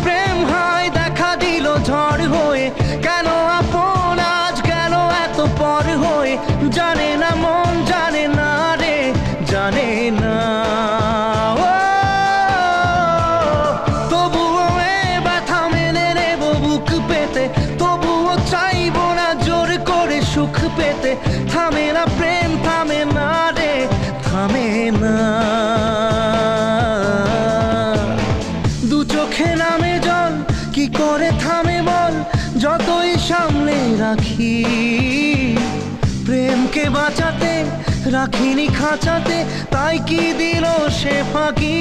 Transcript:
প্রেম হয় দেখা দিল ঝড় হয়ে, কেন আপন আজ গেল এত পর হয়ে, জানে না মন জানে না রে, জানে না। ও তবুও এ ব্যথা মেনে নেব বুক পেতে, তবুও চাইবো না জোর করে সুখ পেতে। থামে না প্রেম থামে না রে, থামে না। দু চোখে নামে জল কি করে থামে বল, যতই সামনে রাখি প্রেমকে বাঁচাতে, রাখিনি খাঁচাতে, তাই কি দিল সে ফাঁকি।